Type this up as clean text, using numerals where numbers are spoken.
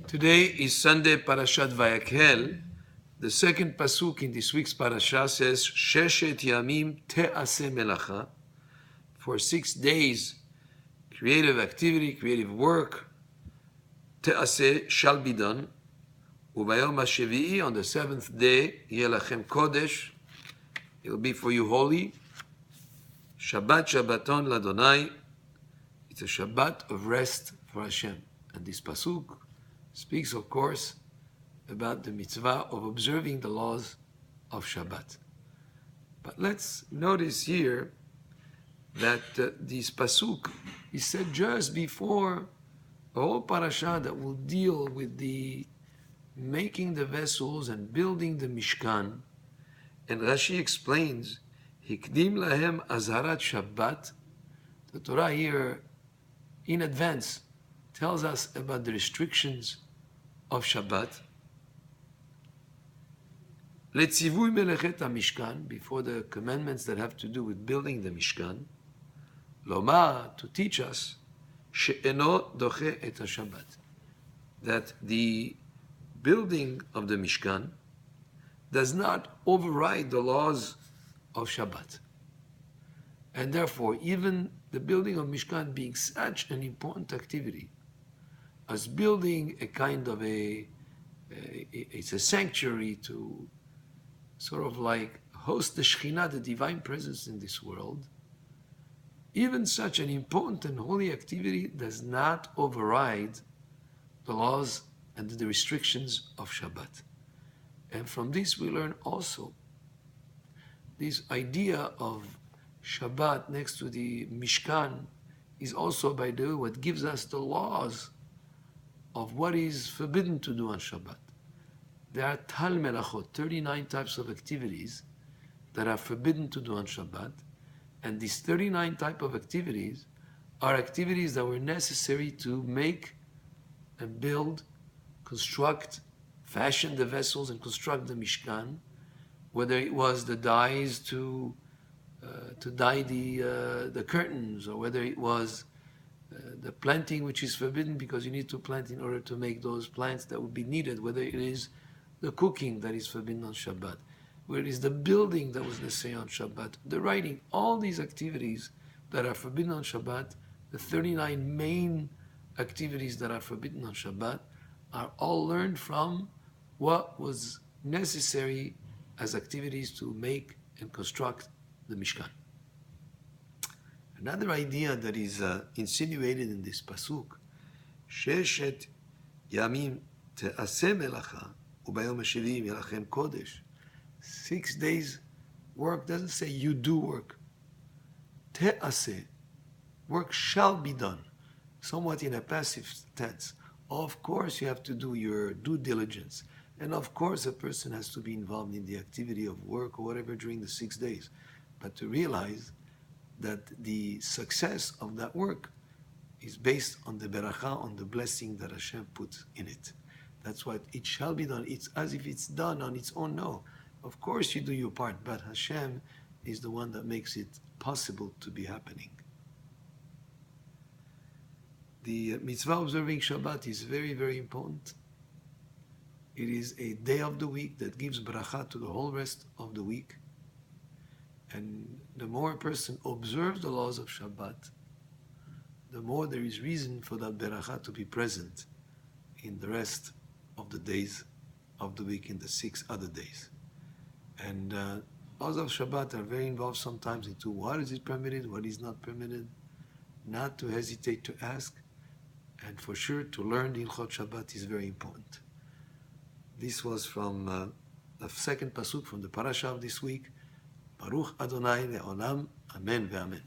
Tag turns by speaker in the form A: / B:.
A: Today is Sunday, Parashat Vayakhel. The second pasuk in this week's parasha says, Sheshet Yamim Te'aseh Melacha. For 6 days, creative activity, creative work, Te'aseh shall be done. Ubayom HaShevi'i, on the 7th day, Yelachem Kodesh, it will be for you holy. Shabbat Shabbaton Ladonai. It's a Shabbat of rest for Hashem. And this pasuk speaks, of course, about the mitzvah of observing the laws of Shabbat. But let's notice here that this pasuk is said just before a whole parasha that will deal with the making the vessels and building the Mishkan. And Rashi explains, Hikdim lahem azharat Shabbat. The Torah here, in advance, tells us about the restrictions of Shabbat. Letzivui melechet HaMishkan, before the commandments that have to do with building the Mishkan. Lomar, to teach us, she'eno doche et HaShabbat, that the building of the Mishkan does not override the laws of Shabbat. And therefore, even the building of Mishkan being such an important activity, as building a kind of it's a sanctuary to sort of like host the Shekhinah, the divine presence in this world, even such an important and holy activity does not override the laws and the restrictions of Shabbat. And from this we learn also this idea of Shabbat next to the Mishkan is also, by the way, what gives us the laws of what is forbidden to do on Shabbat. There are tal melachot, 39 types of activities that are forbidden to do on Shabbat. And these 39 types of activities are activities that were necessary to make and build, construct, fashion the vessels and construct the Mishkan, whether it was the dyes to dye the curtains, or whether it was the planting which is forbidden because you need to plant in order to make those plants that would be needed, whether it is the cooking that is forbidden on Shabbat, whether it is the building that was necessary on Shabbat, the writing, all these activities that are forbidden on Shabbat, the 39 main activities that are forbidden on Shabbat, are all learned from what was necessary as activities to make and construct the Mishkan. Another idea that is insinuated in this pasuk, Sheshet Yamim Te'aseh Melacha Ubayom HaShevi'i Yelachem Kodesh. 6 days work doesn't say you do work. Te'aseh, work shall be done, somewhat in a passive tense. Of course you have to do your due diligence, and of course a person has to be involved in the activity of work or whatever during the 6 days. But to realize that the success of that work is based on the beracha, on the blessing that Hashem puts in it. That's what it shall be done. It's as if it's done on its own. No, of course you do your part, but Hashem is the one that makes it possible to be happening. The mitzvah observing Shabbat is very, very important. It is a day of the week that gives bracha to the whole rest of the week. And the more a person observes the laws of Shabbat, the more there is reason for that beracha to be present in the rest of the days of the week, in the 6 other days. And laws of Shabbat are very involved sometimes into what is it permitted, what is not permitted, not to hesitate to ask, and for sure to learn the Hilchot Shabbat is very important. This was from the second pasuk from the parasha of this week. Baruch Adonai le'olam, amen ve'amen.